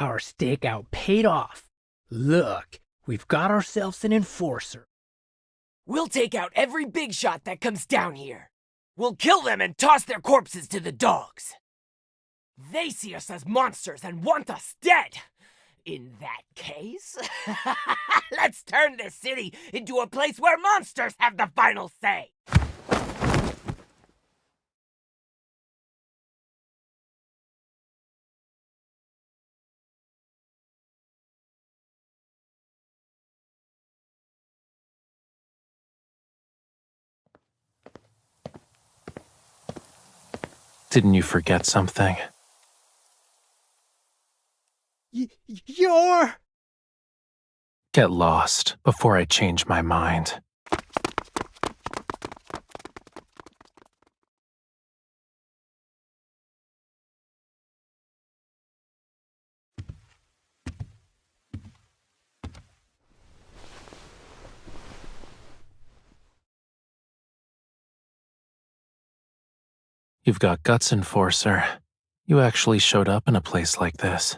Our stakeout paid off. Look, we've got ourselves an enforcer. We'll take out every big shot that comes down here. We'll kill them and toss their corpses to the dogs. They see us as monsters and want us dead. In that case, let's turn this city into a place where monsters have the final say. Didn't you forget something? You're... Get lost before I change my mind. You've got guts, Enforcer. You actually showed up in a place like this.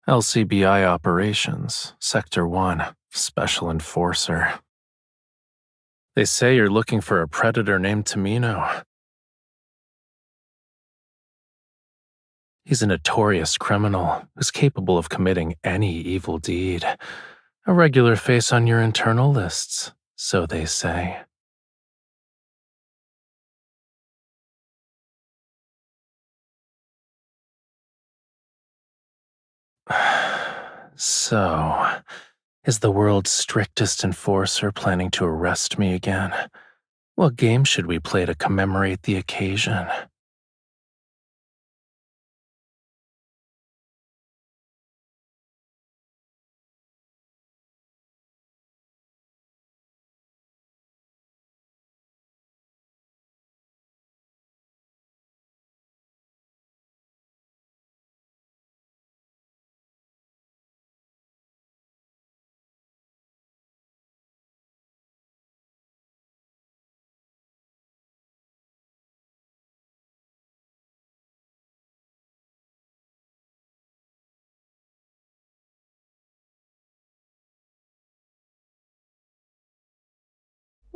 LCBI Operations, Sector 1, Special Enforcer. They say you're looking for a predator named Tamino. He's a notorious criminal who's capable of committing any evil deed. A regular face on your internal lists, so they say. So, is the world's strictest enforcer planning to arrest me again? What game should we play to commemorate the occasion?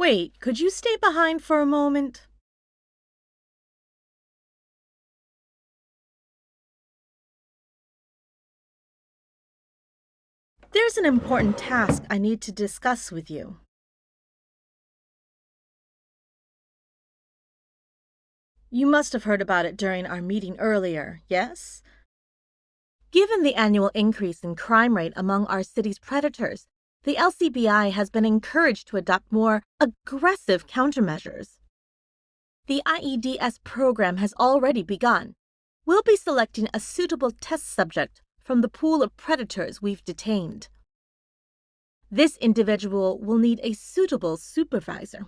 Wait, could you stay behind for a moment? There's an important task I need to discuss with you. You must have heard about it during our meeting earlier, yes? Given the annual increase in crime rate among our city's predators, the LCBI has been encouraged to adopt more aggressive countermeasures. The IEDS program has already begun. We'll be selecting a suitable test subject from the pool of predators we've detained. This individual will need a suitable supervisor.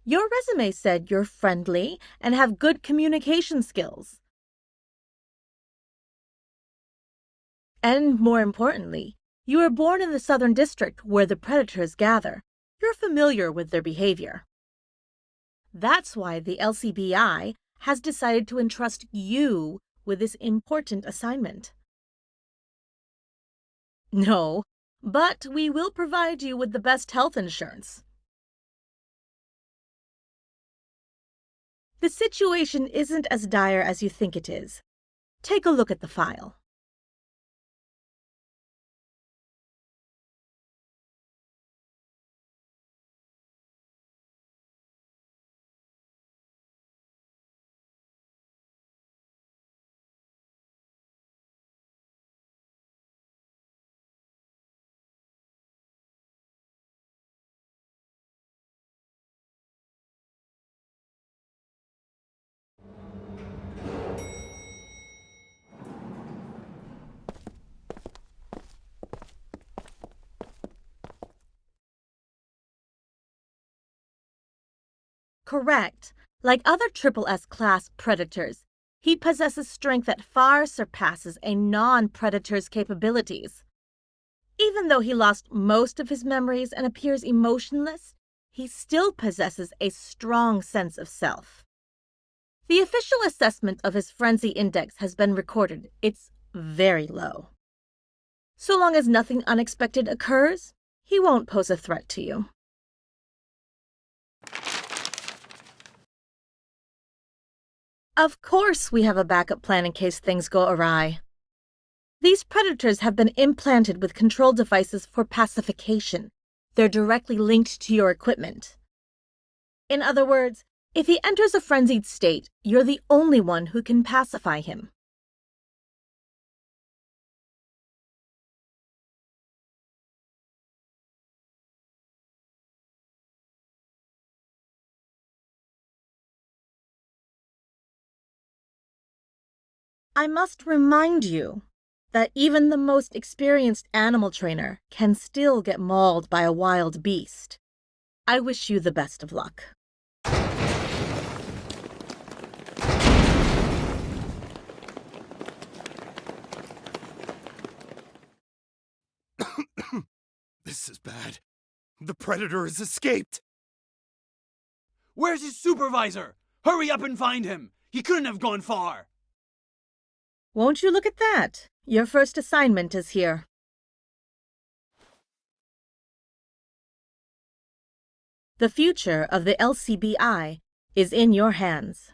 Your resume said you're friendly and have good communication skills. And more importantly, you were born in the Southern District where the predators gather. You're familiar with their behavior. That's why the LCBI has decided to entrust you with this important assignment. No, but we will provide you with the best health insurance. The situation isn't as dire as you think it is. Take a look at the file. Correct. Like other Triple S class predators, he possesses strength that far surpasses a non-predator's capabilities. Even though he lost most of his memories and appears emotionless, he still possesses a strong sense of self. The official assessment of his frenzy index has been recorded. It's very low. So long as nothing unexpected occurs, he won't pose a threat to you. Of course we have a backup plan in case things go awry. These predators have been implanted with control devices for pacification. They're directly linked to your equipment. In other words, if he enters a frenzied state, you're the only one who can pacify him. I must remind you that even the most experienced animal trainer can still get mauled by a wild beast. I wish you the best of luck. This is bad. The predator has escaped. Where's his supervisor? Hurry up and find him. He couldn't have gone far. Won't you look at that? Your first assignment is here. The future of the LCBI is in your hands.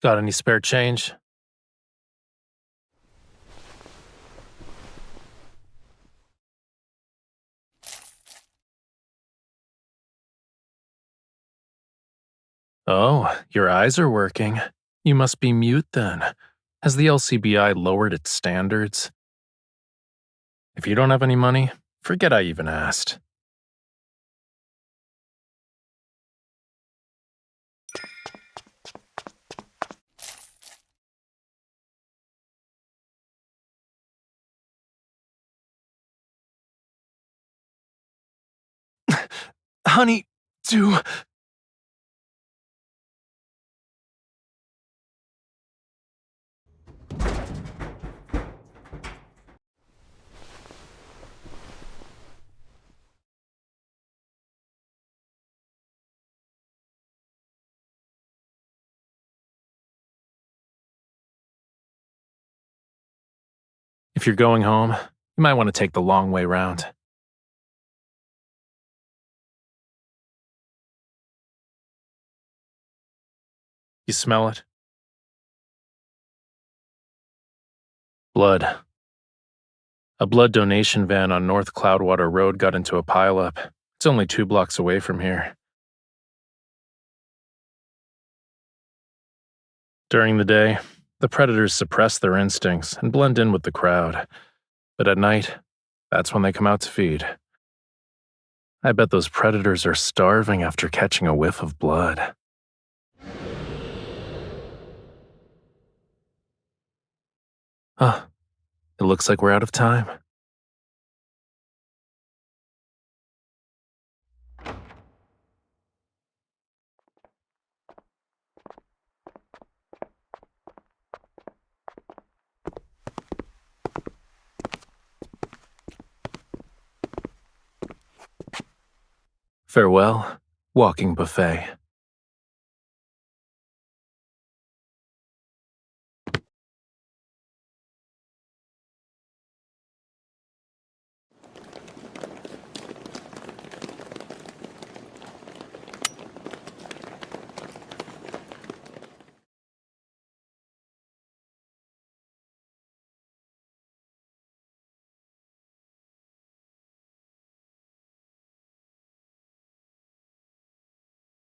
Got any spare change? Oh, your eyes are working. You must be mute then. Has the LCBI lowered its standards? If you don't have any money, forget I even asked. Honey, do... If you're going home, you might want to take the long way round. You smell it? Blood. A blood donation van on North Cloudwater Road got into a pileup. It's only 2 blocks away from here. During the day, the predators suppress their instincts and blend in with the crowd. But at night, that's when they come out to feed. I bet those predators are starving after catching a whiff of blood. Huh. It looks like we're out of time. Farewell, walking buffet.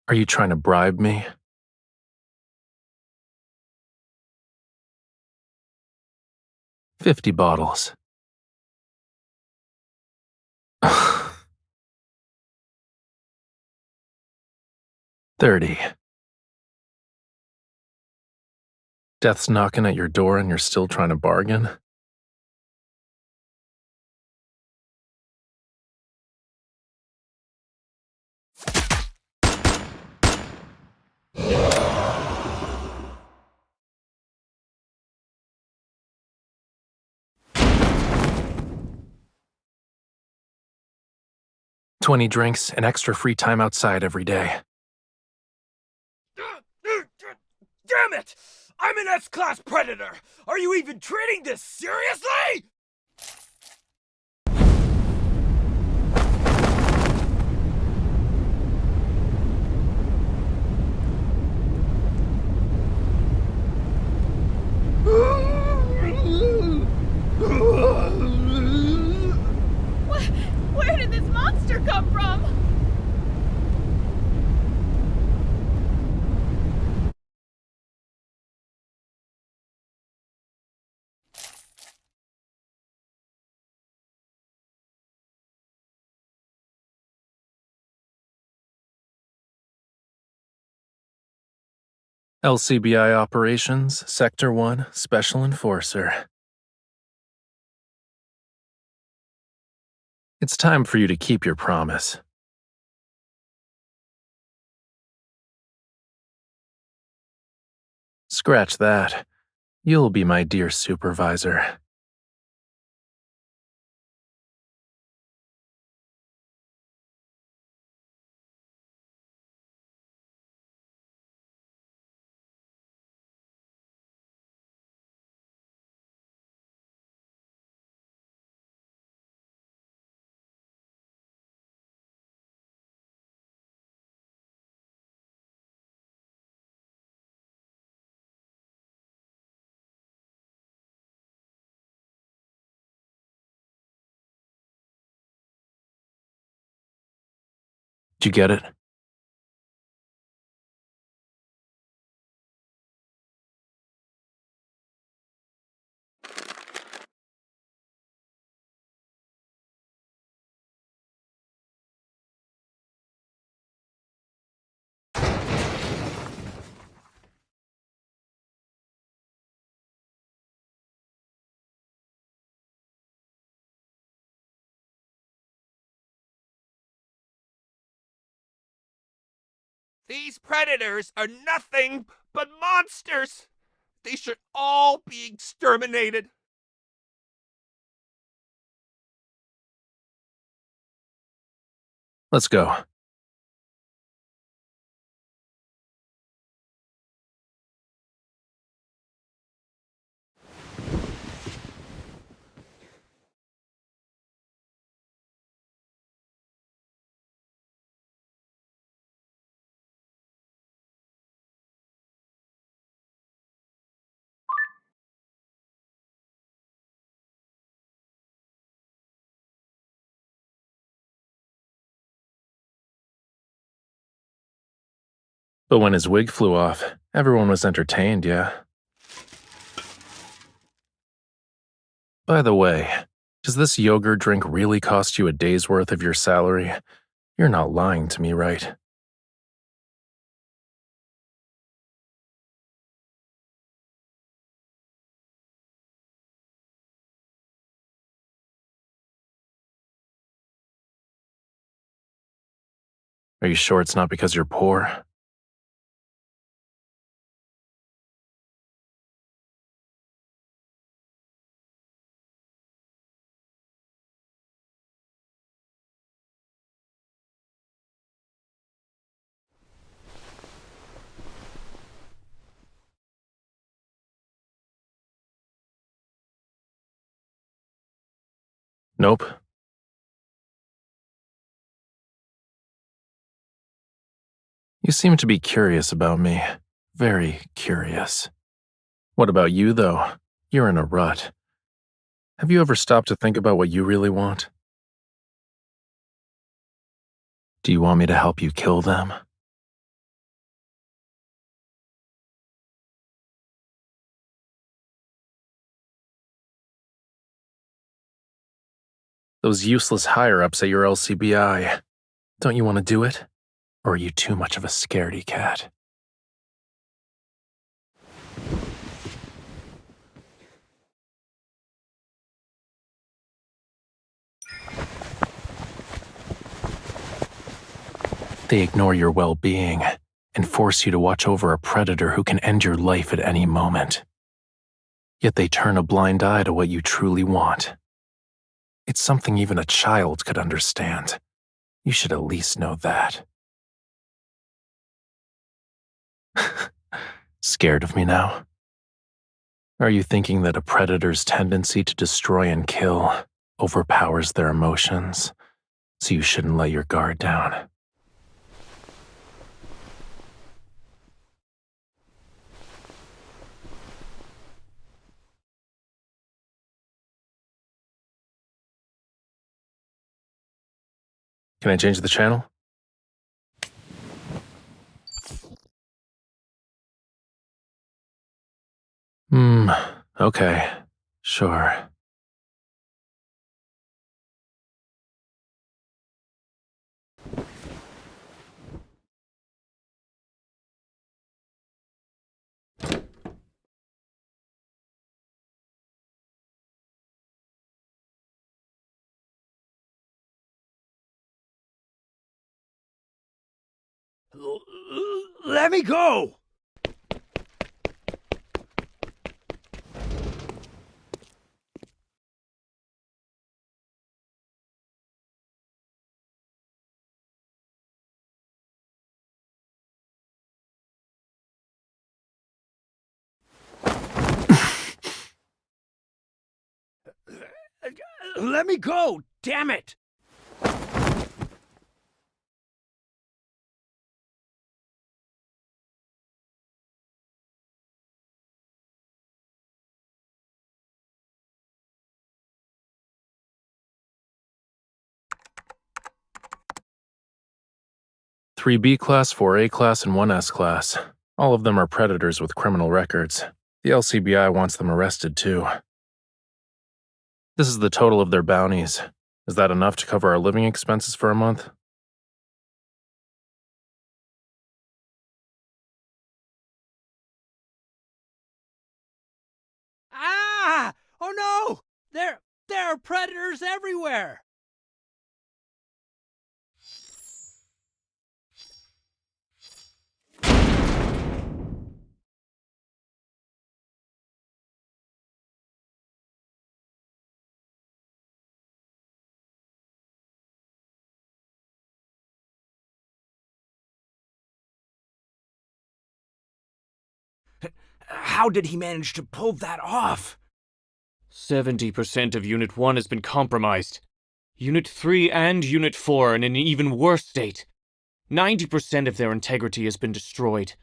Are you trying to bribe me? $50 bottles. 30. Death's knocking at your door and you're still trying to bargain? $20 drinks and extra free time outside every day. Damn it! I'm an S-class predator! Are you even treating this seriously?! Where did this monster come from? LCBI Operations, Sector 1, Special Enforcer. It's time for you to keep your promise. Scratch that. You'll be my dear supervisor. Did you get it? These predators are nothing but monsters! They should all be exterminated! Let's go. But when his wig flew off, everyone was entertained, yeah? By the way, does this yogurt drink really cost you a day's worth of your salary? You're not lying to me, right? Are you sure it's not because you're poor? Nope. You seem to be curious about me. Very curious. What about you, though? You're in a rut. Have you ever stopped to think about what you really want? Do you want me to help you kill them? Those useless higher-ups at your LCBI. Don't you want to do it? Or are you too much of a scaredy cat? They ignore your well-being and force you to watch over a predator who can end your life at any moment. Yet they turn a blind eye to what you truly want. It's something even a child could understand. You should at least know that. Scared of me now? Are you thinking that a predator's tendency to destroy and kill overpowers their emotions, so you shouldn't let your guard down? Can I change the channel? Okay, sure. Let me go! Let me go! Damn it! Three B class, 4A class, and 1S class. All of them are predators with criminal records. The LCBI wants them arrested, too. This is the total of their bounties. Is that enough to cover our living expenses for a month? Ah! Oh no! There are predators everywhere! How did he manage to pull that off? 70% of Unit 1 has been compromised. Unit 3 and Unit 4 are in an even worse state. 90% of their integrity has been destroyed.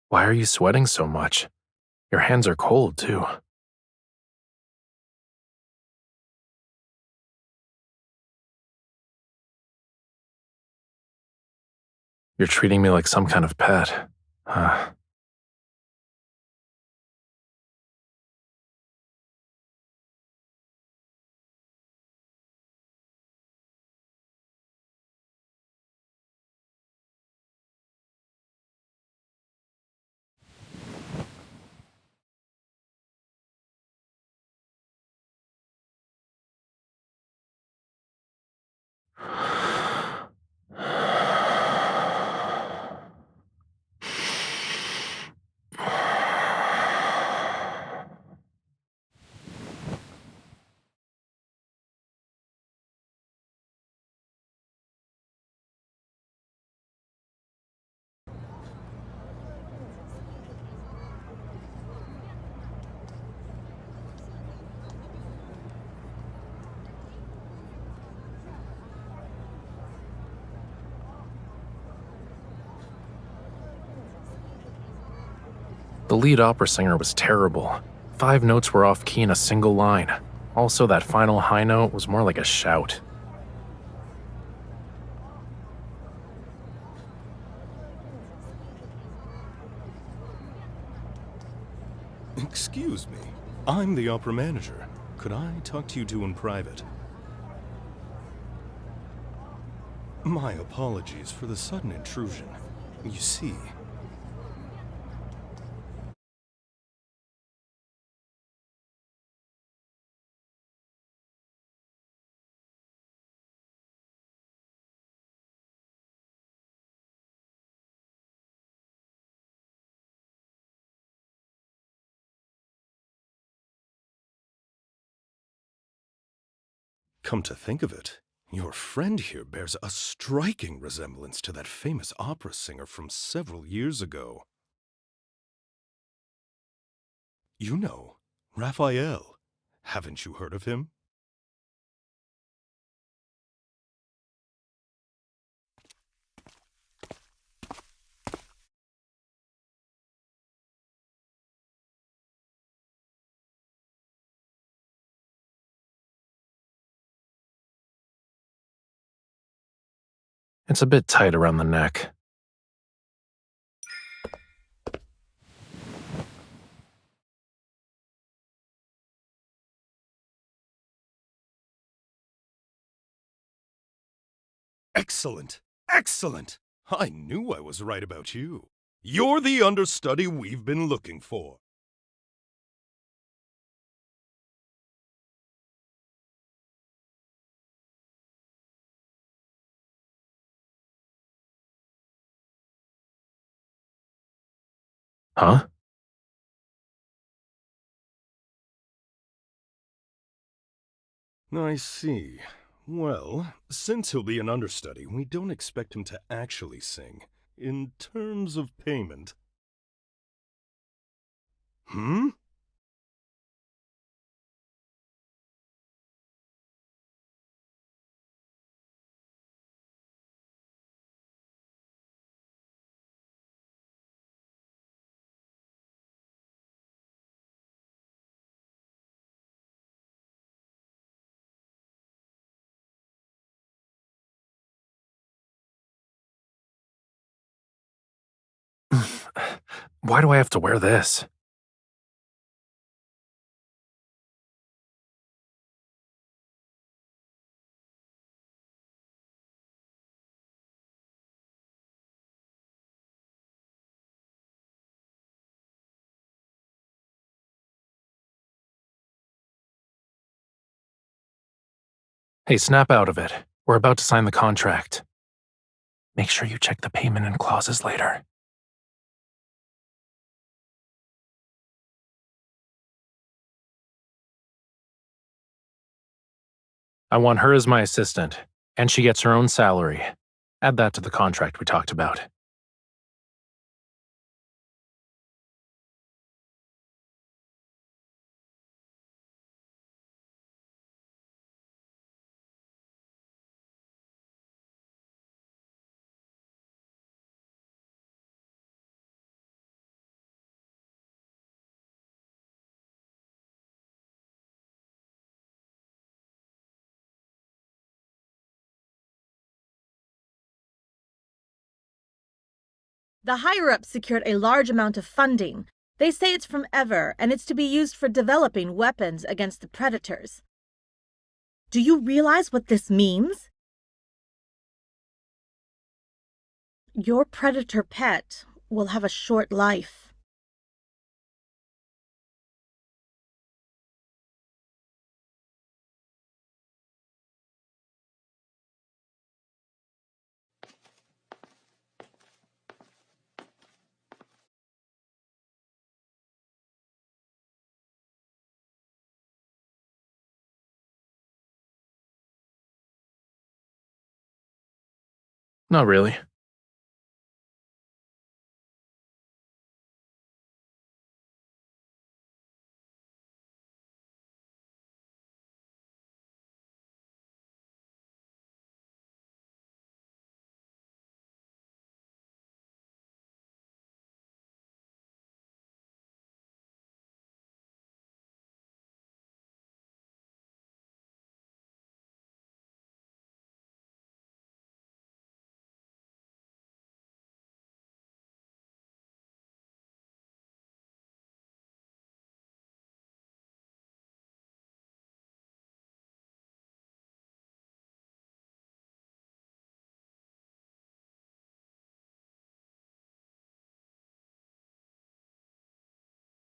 Why are you sweating so much? Your hands are cold, too. You're treating me like some kind of pet, huh? The lead opera singer was terrible. 5 notes were off key in a single line. Also, that final high note was more like a shout. Excuse me. I'm the opera manager. Could I talk to you two in private? My apologies for the sudden intrusion. You see... Come to think of it, your friend here bears a striking resemblance to that famous opera singer from several years ago. You know, Rafayel. Haven't you heard of him? It's a bit tight around the neck. Excellent! Excellent! I knew I was right about you. You're the understudy we've been looking for. Huh? I see. Well, since he'll be an understudy, we don't expect him to actually sing. In terms of payment... Hmm? Why do I have to wear this? Hey, snap out of it. We're about to sign the contract. Make sure you check the payment and clauses later. I want her as my assistant, and she gets her own salary. Add that to the contract we talked about. The higher-ups secured a large amount of funding. They say it's from Ever, and it's to be used for developing weapons against the predators. Do you realize what this means? Your predator pet will have a short life. Not really.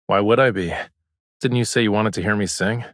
Why would I be? Didn't you say you wanted to hear me sing?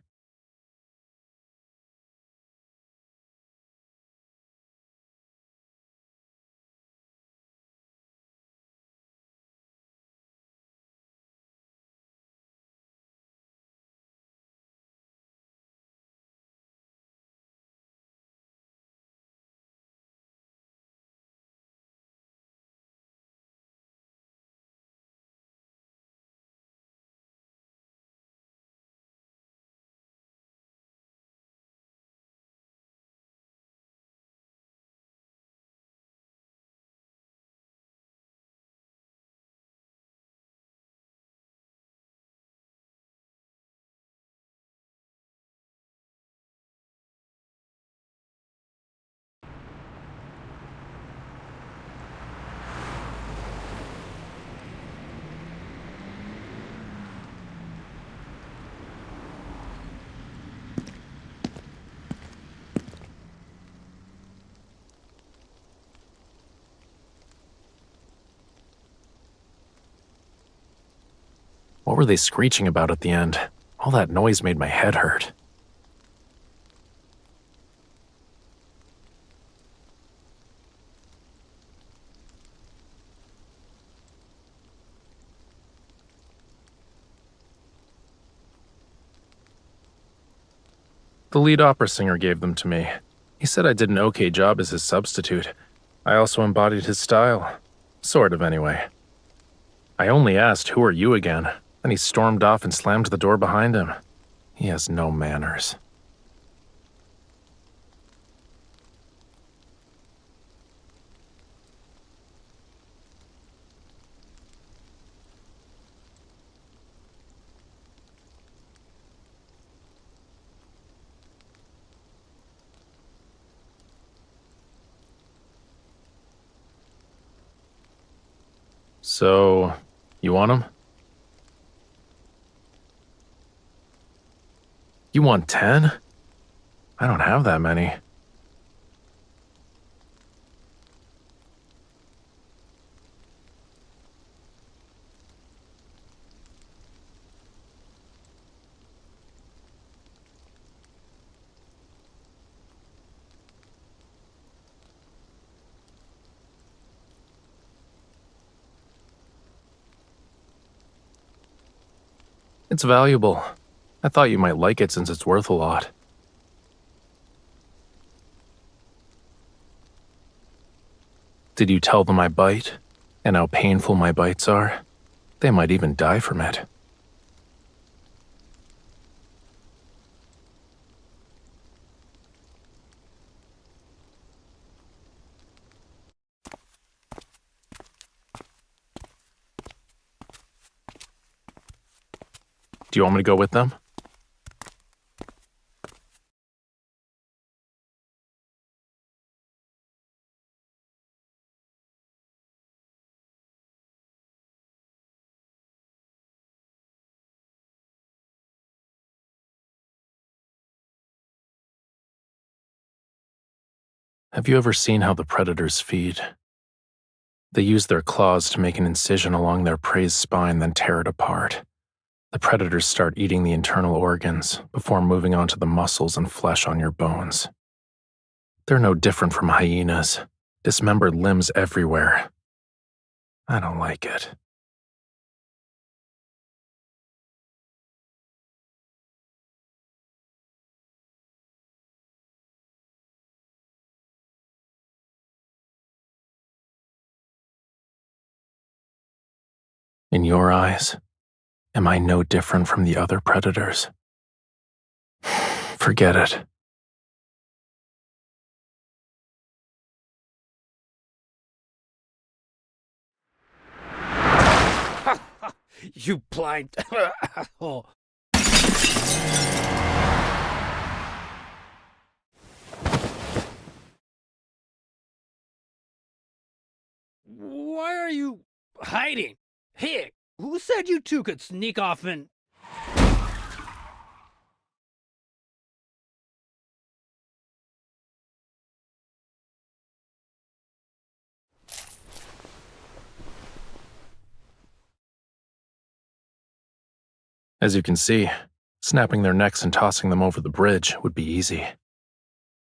What were they screeching about at the end? All that noise made my head hurt. The lead opera singer gave them to me. He said I did an okay job as his substitute. I also embodied his style. Sort of, anyway. I only asked, "Who are you again?" Then he stormed off and slammed the door behind him. He has no manners. So, you want him? You want 10? I don't have that many. It's valuable. I thought you might like it since it's worth a lot. Did you tell them I bite? And how painful my bites are? They might even die from it. Do you want me to go with them? Have you ever seen how the predators feed? They use their claws to make an incision along their prey's spine, then tear it apart. The predators start eating the internal organs before moving on to the muscles and flesh on your bones. They're no different from hyenas, dismembered limbs everywhere. I don't like it. In your eyes, am I no different from the other predators? Forget it. You blind. Oh. Why are you hiding? Hey, who said you two could sneak off and... As you can see, snapping their necks and tossing them over the bridge would be easy.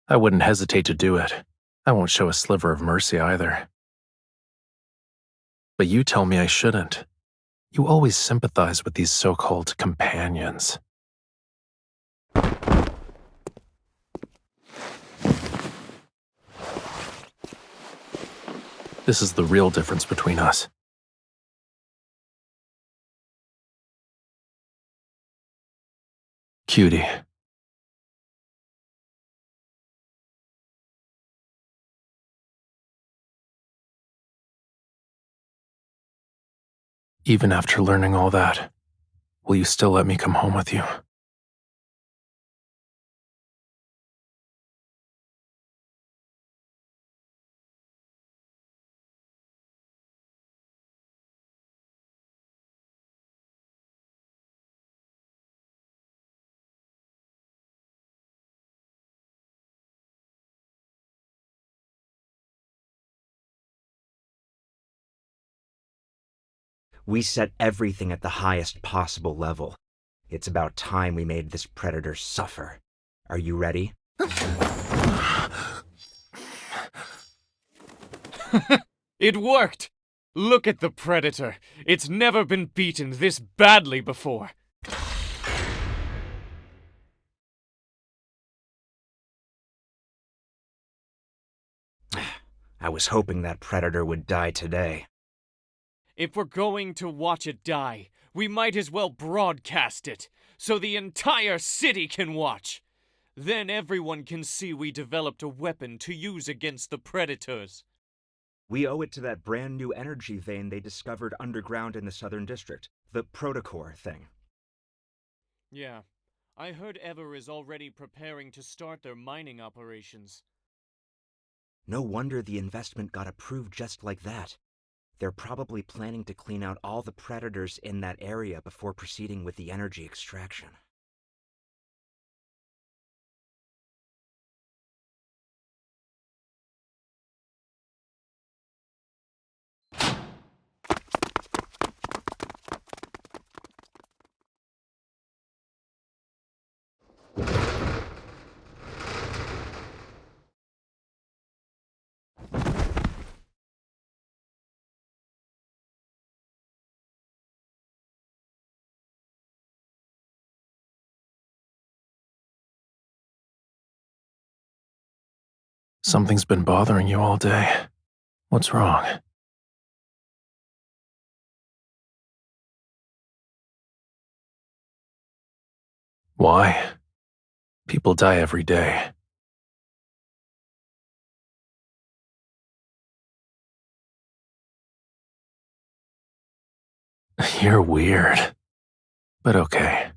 I wouldn't hesitate to do it. I won't show a sliver of mercy either. But you tell me I shouldn't. You always sympathize with these so-called companions. This is the real difference between us. Cutie. Even after learning all that, will you still let me come home with you? We set everything at the highest possible level. It's about time we made this predator suffer. Are you ready? It worked! Look at the predator. It's never been beaten this badly before. I was hoping that predator would die today. If we're going to watch it die, we might as well broadcast it, so the entire city can watch. Then everyone can see we developed a weapon to use against the predators. We owe it to that brand new energy vein they discovered underground in the Southern District, the protocore thing. Yeah, I heard Ever is already preparing to start their mining operations. No wonder the investment got approved just like that. They're probably planning to clean out all the predators in that area before proceeding with the energy extraction. Something's been bothering you all day. What's wrong? Why? People die every day. You're weird. But okay.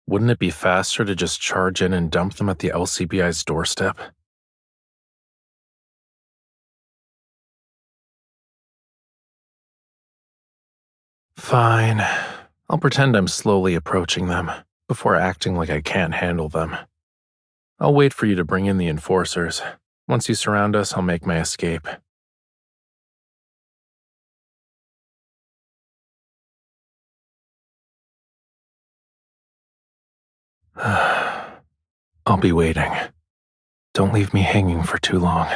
Wouldn't it be faster to just charge in and dump them at the LCBI's doorstep? Fine. I'll pretend I'm slowly approaching them, before acting like I can't handle them. I'll wait for you to bring in the enforcers. Once you surround us, I'll make my escape. I'll be waiting. Don't leave me hanging for too long.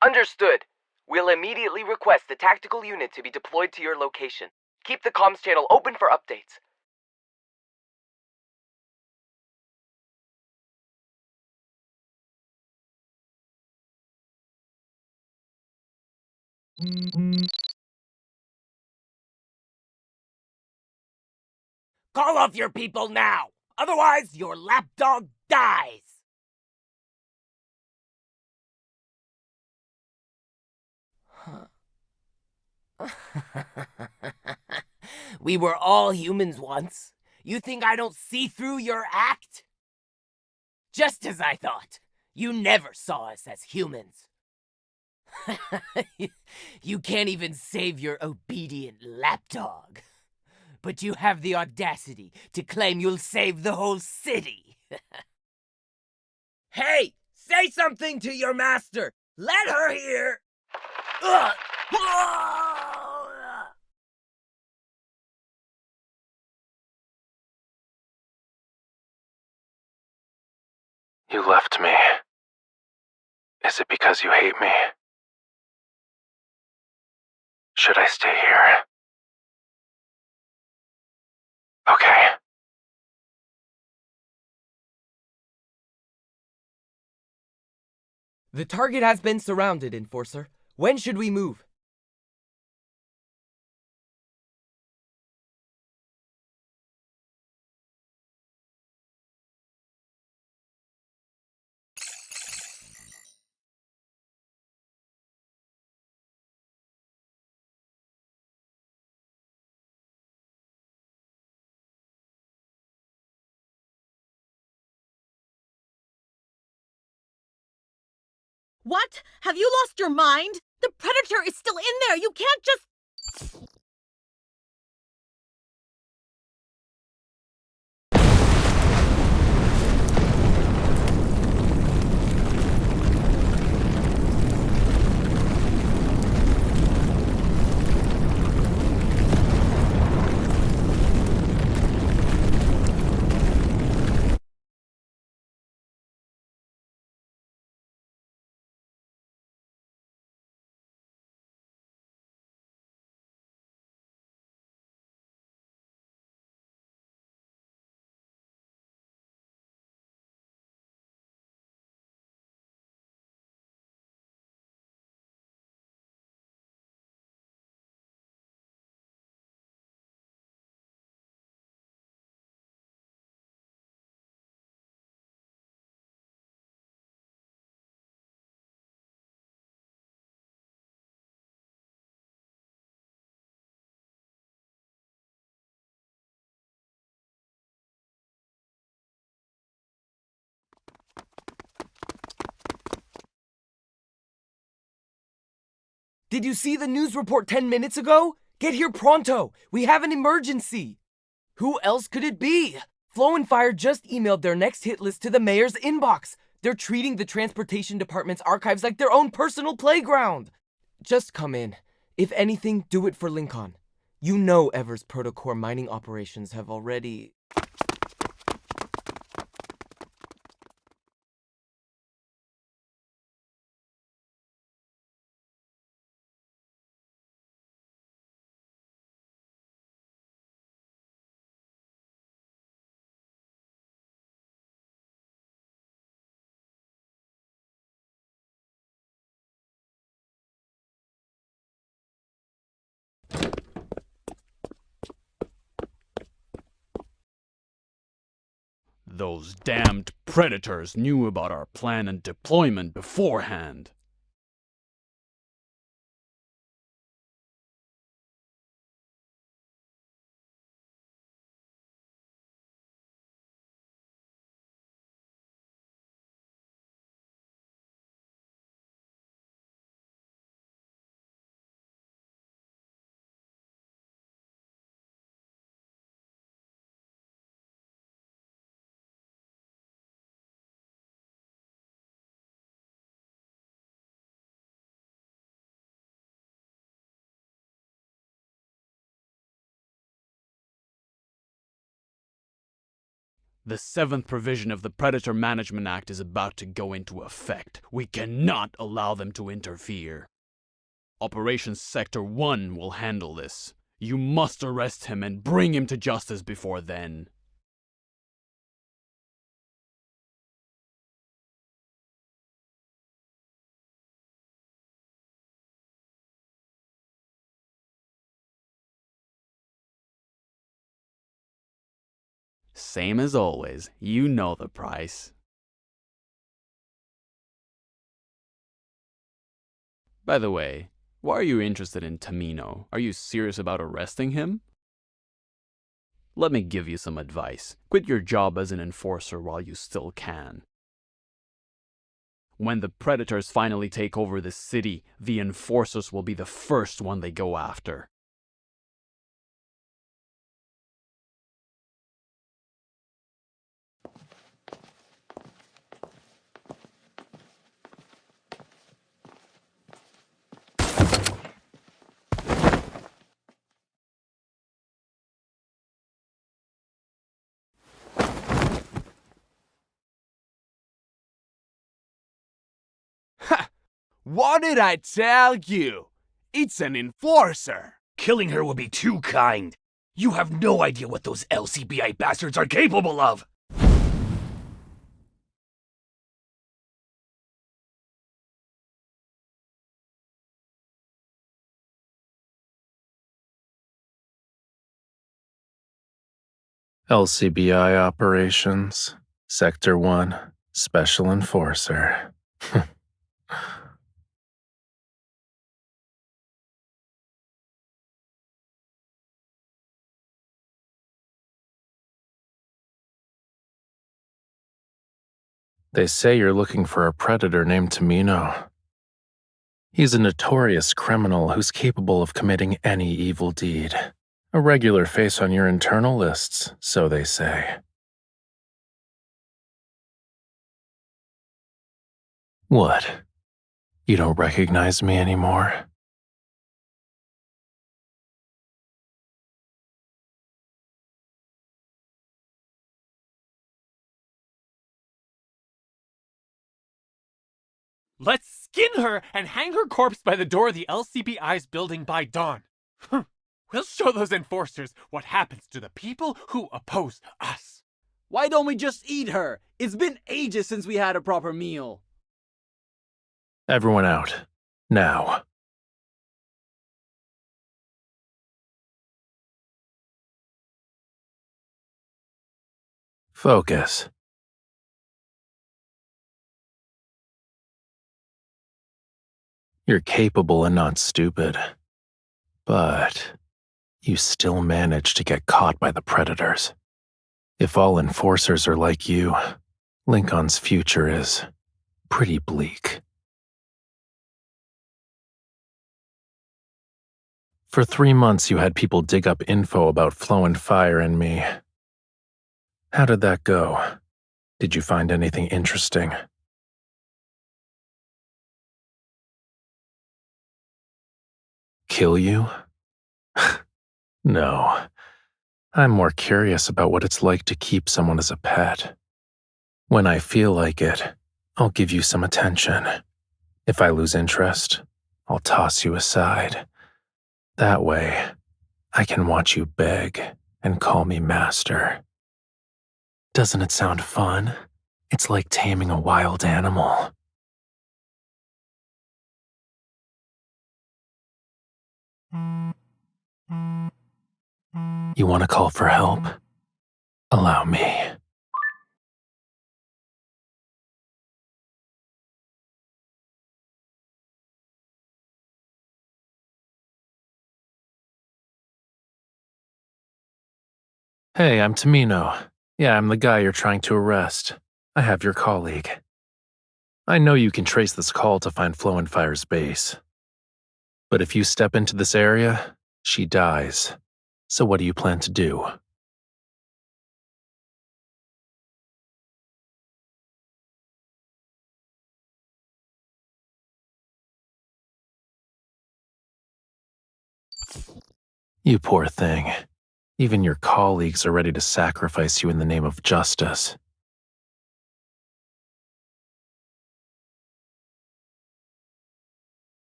Understood. We'll immediately request the tactical unit to be deployed to your location. Keep the comms channel open for updates. Call off your people now! Otherwise, your lapdog dies! We were all humans once. You think I don't see through your act? Just as I thought. You never saw us as humans. You can't even save your obedient lapdog. But you have the audacity to claim you'll save the whole city. Hey! Say something to your master! Let her hear! You left me. Is it because you hate me? Should I stay here? Okay. The target has been surrounded, Enforcer. When should we move? What? Have you lost your mind? The predator is still in there! You can't just... Did you see the news report 10 minutes ago? Get here pronto! We have an emergency! Who else could it be? Flow and Fire just emailed their next hit list to the mayor's inbox. They're treating the transportation department's archives like their own personal playground. Just come in. If anything, do it for Lincoln. You know Ever's protocore mining operations have already... Those damned predators knew about our plan and deployment beforehand. The 7th provision of the Predator Management Act is about to go into effect. We cannot allow them to interfere. Operations Sector 1 will handle this. You must arrest him and bring him to justice before then. Same as always, you know the price. By the way, why are you interested in Tamino? Are you serious about arresting him? Let me give you some advice. Quit your job as an enforcer while you still can. When the predators finally take over the city, the enforcers will be the first one they go after. What did I tell you? It's an enforcer. Killing her would be too kind. You have no idea what those LCBI bastards are capable of. LCBI operations, Sector 1, Special Enforcer. They say you're looking for a predator named Tamino. He's a notorious criminal who's capable of committing any evil deed. A regular face on your internal lists, so they say. What? You don't recognize me anymore? Let's skin her and hang her corpse by the door of the LCBI's building by dawn. We'll show those enforcers what happens to the people who oppose us. Why don't we just eat her? It's been ages since we had a proper meal. Everyone out. Now. Focus. You're capable and not stupid. But you still manage to get caught by the predators. If all enforcers are like you, Lincoln's future is pretty bleak. For 3 months, you had people dig up info about Flow and Fire and me. How did that go? Did you find anything interesting? Kill you? No. I'm more curious about what it's like to keep someone as a pet. When I feel like it, I'll give you some attention. If I lose interest, I'll toss you aside. That way, I can watch you beg and call me master. Doesn't it sound fun? It's like taming a wild animal. You want to call for help? Allow me. Hey, I'm Tamino. Yeah, I'm the guy you're trying to arrest. I have your colleague. I know you can trace this call to find Flow and Fire's base. But if you step into this area, she dies. So what do you plan to do? You poor thing. Even your colleagues are ready to sacrifice you in the name of justice.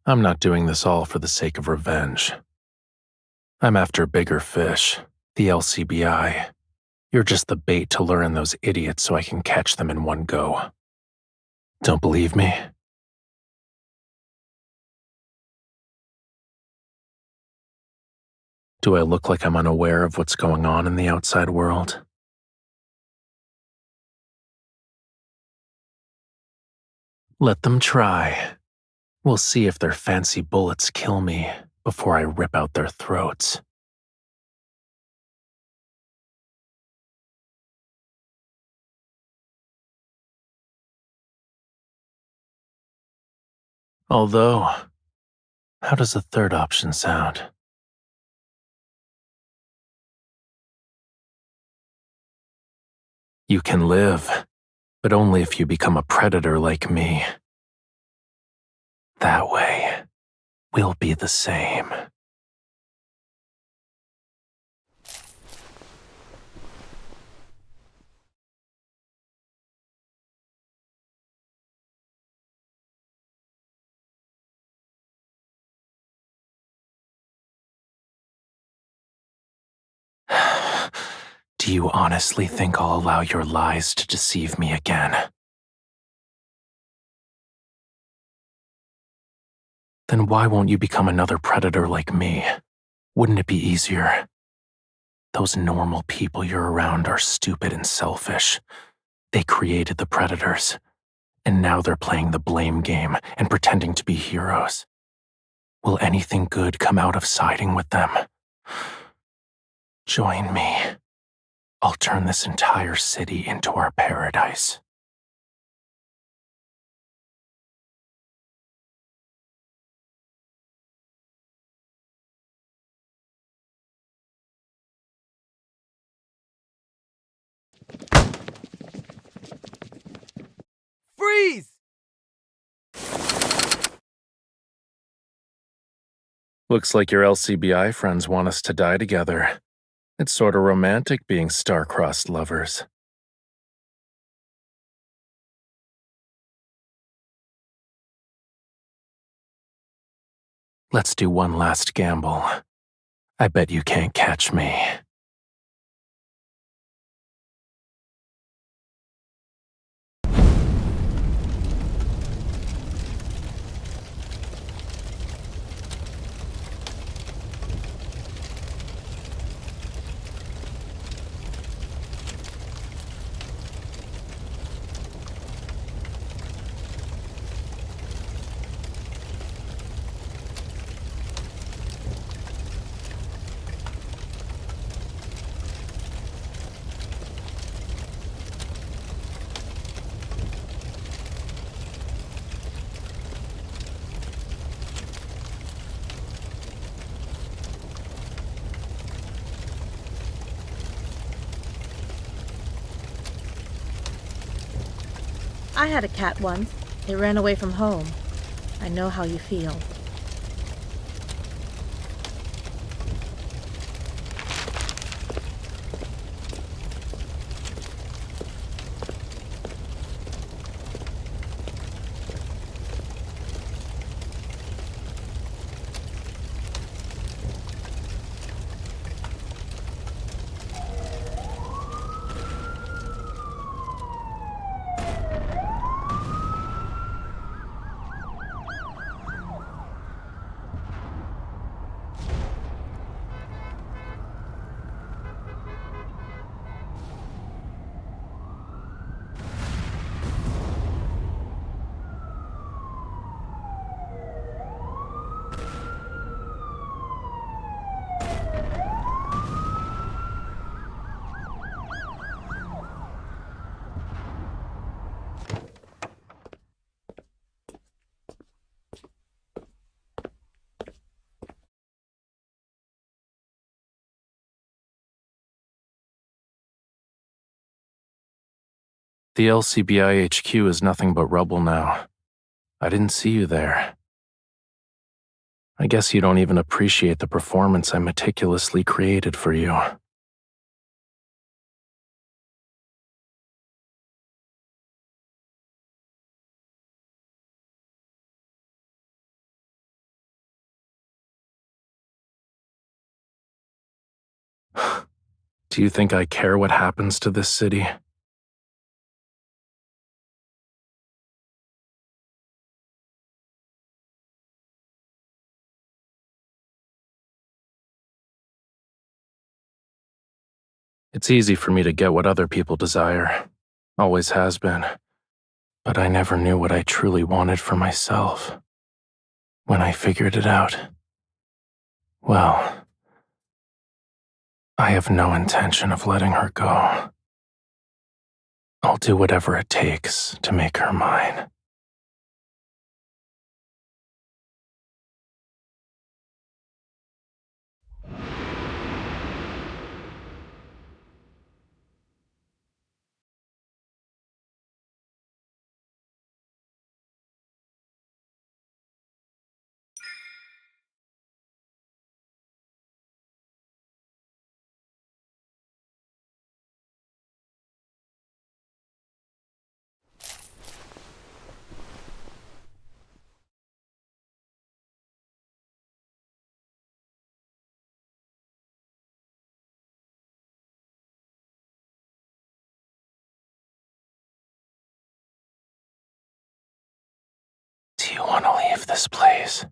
I'm not doing this all for the sake of revenge. I'm after bigger fish, the LCBI. You're just the bait to lure in those idiots so I can catch them in one go. Don't believe me? Do I look like I'm unaware of what's going on in the outside world? Let them try. We'll see if their fancy bullets kill me before I rip out their throats. Although, how does the third option sound? You can live, but only if you become a predator like me. That way, we'll be the same. Do you honestly think I'll allow your lies to deceive me again? Then why won't you become another predator like me? Wouldn't it be easier? Those normal people you're around are stupid and selfish. They created the predators, and now they're playing the blame game and pretending to be heroes. Will anything good come out of siding with them? Join me. I'll turn this entire city into our paradise. Freeze! Looks like your LCBI friends want us to die together. It's sort of romantic being star-crossed lovers. Let's do one last gamble. I bet you can't catch me. I had a cat once. It ran away from home. I know how you feel. The LCBI HQ is nothing but rubble now. I didn't see you there. I guess you don't even appreciate the performance I meticulously created for you. Do you think I care what happens to this city? It's easy for me to get what other people desire. Always has been. But I never knew what I truly wanted for myself. When I figured it out, well, I have no intention of letting her go. I'll do whatever it takes to make her mine. Do you want to leave this place?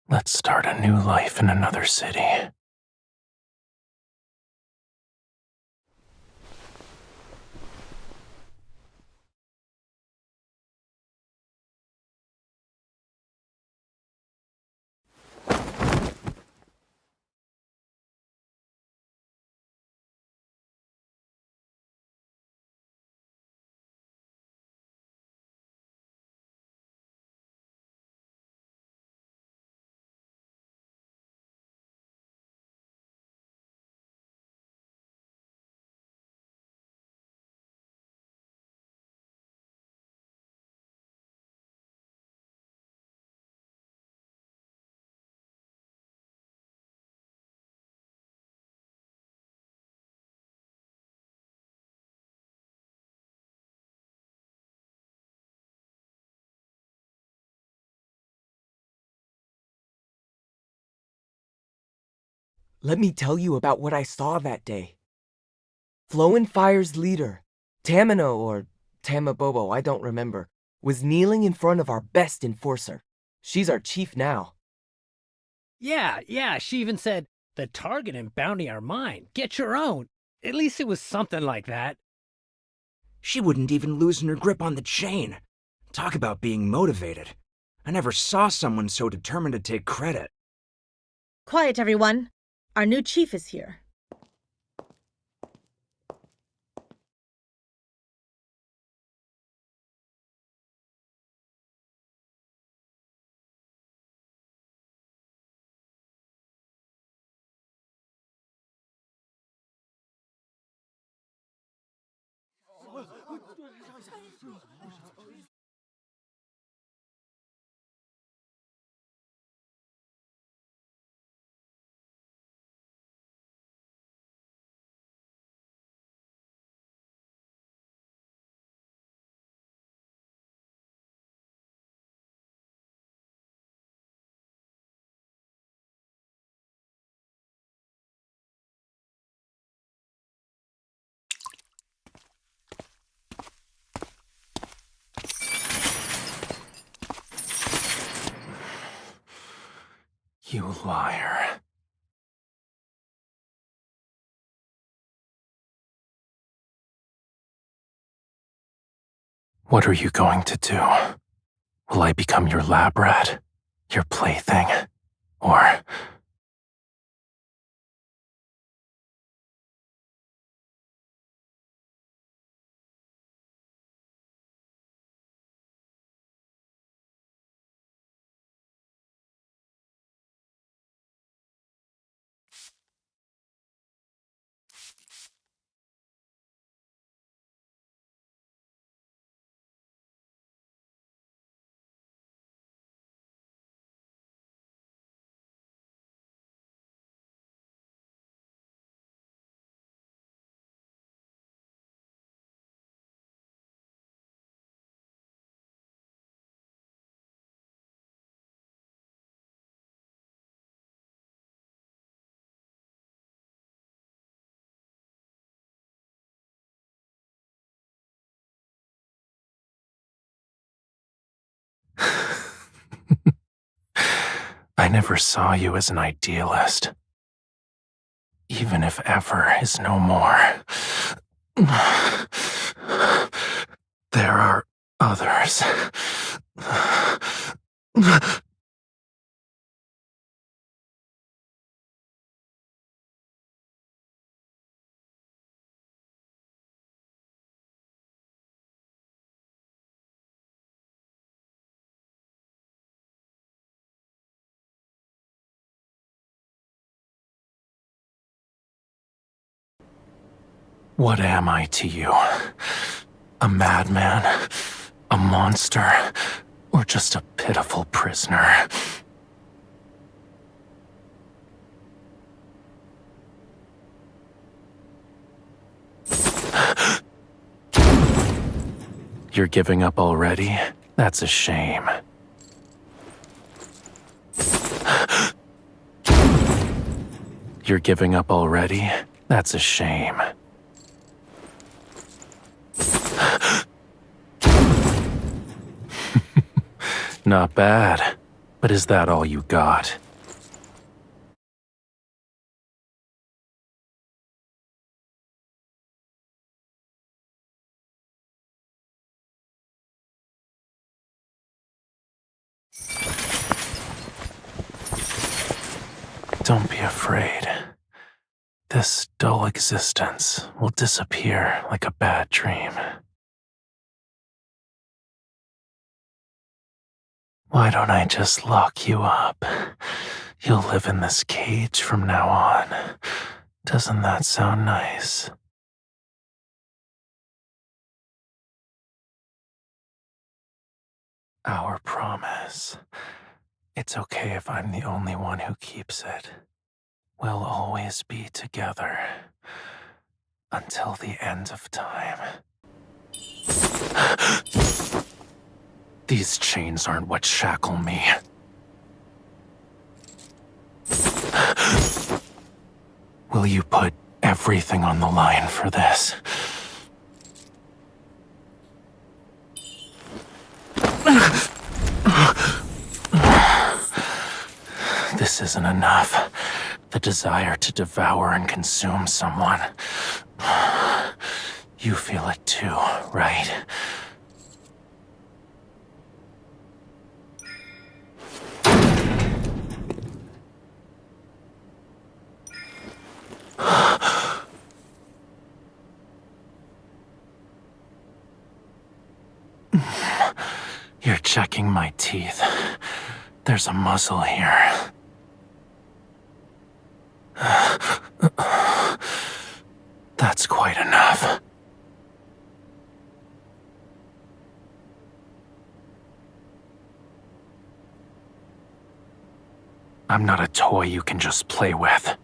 Let's start a new life in another city. Let me tell you about what I saw that day. Flow and Fire's leader, Tamino or Tamabobo, I don't remember, was kneeling in front of our best enforcer. She's our chief now. Yeah, she even said, "The target and bounty are mine. Get your own." At least it was something like that. She wouldn't even loosen her grip on the chain. Talk about being motivated. I never saw someone so determined to take credit. Quiet, everyone. Our new chief is here. You liar. What are you going to do? Will I become your lab rat? Your plaything? Or... I never saw you as an idealist. even if ever is no more. There are others. What am I to you? A madman? A monster? Or just a pitiful prisoner? You're giving up already? That's a shame. You're giving up already? That's a shame. Not bad. But is that all you got? Don't be afraid. This dull existence will disappear like a bad dream. Why don't I just lock you up? You'll live in this cage from now on. Doesn't that sound nice? Our promise. It's okay if I'm the only one who keeps it. We'll always be together. Until the end of time. These chains aren't what shackle me. Will you put everything on the line for this? This isn't enough. The desire to devour and consume someone. You feel it too, right? You're checking my teeth. There's a muzzle here. That's quite enough. I'm not a toy you can just play with.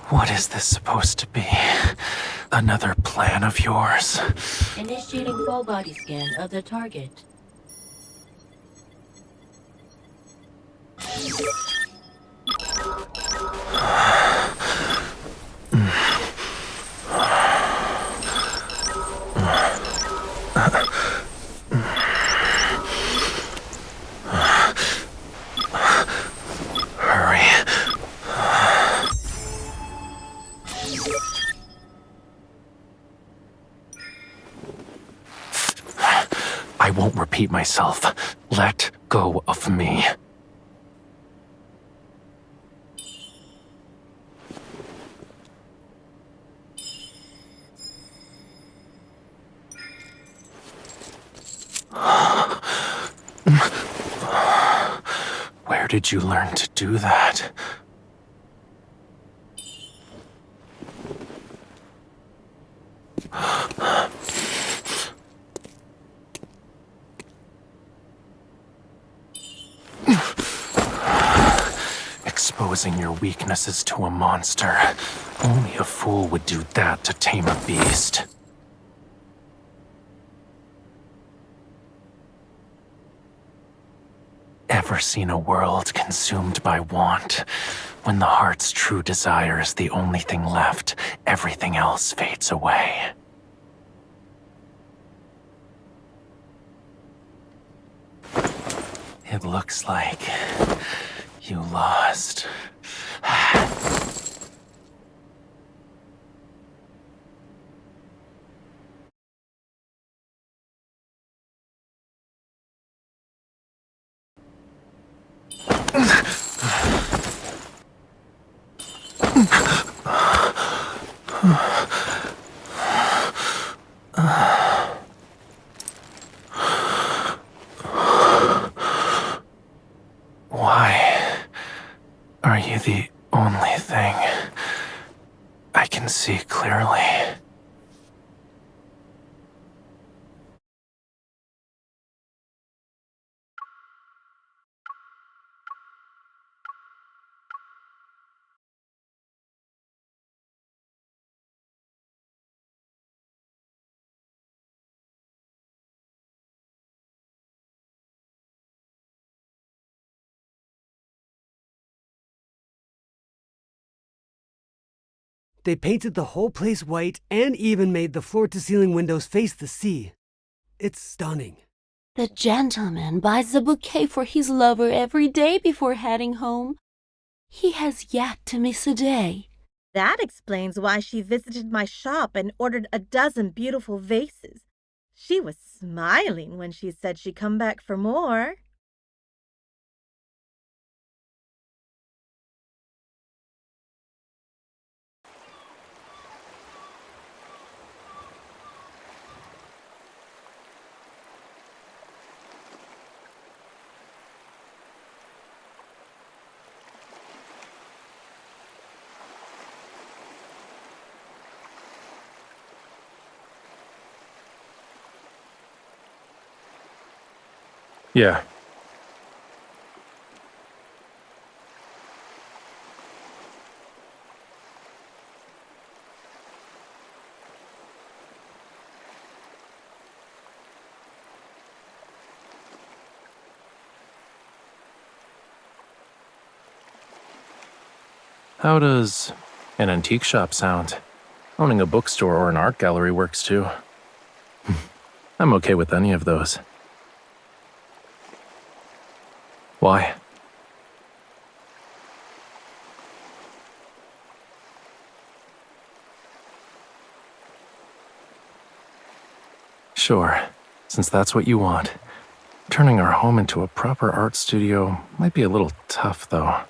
What is this supposed to be? Another plan of yours? Initiating full body scan of the target. I won't repeat myself. Let go of me. Where did you learn to do that? Exposing your weaknesses to a monster. Only a fool would do that to tame a beast. Ever seen a world consumed by want? When the heart's true desire is the only thing left, everything else fades away. It looks like you lost. Why are you the only thing I can see clearly? They painted the whole place white and even made the floor-to-ceiling windows face the sea. It's stunning. The gentleman buys a bouquet for his lover every day before heading home. He has yet to miss a day. That explains why she visited my shop and ordered a dozen beautiful vases. She was smiling when she said she'd come back for more. Yeah. How does an antique shop sound? Owning a bookstore or an art gallery works too. I'm okay with any of those. Why? Sure, since that's what you want. Turning our home into a proper art studio might be a little tough, though.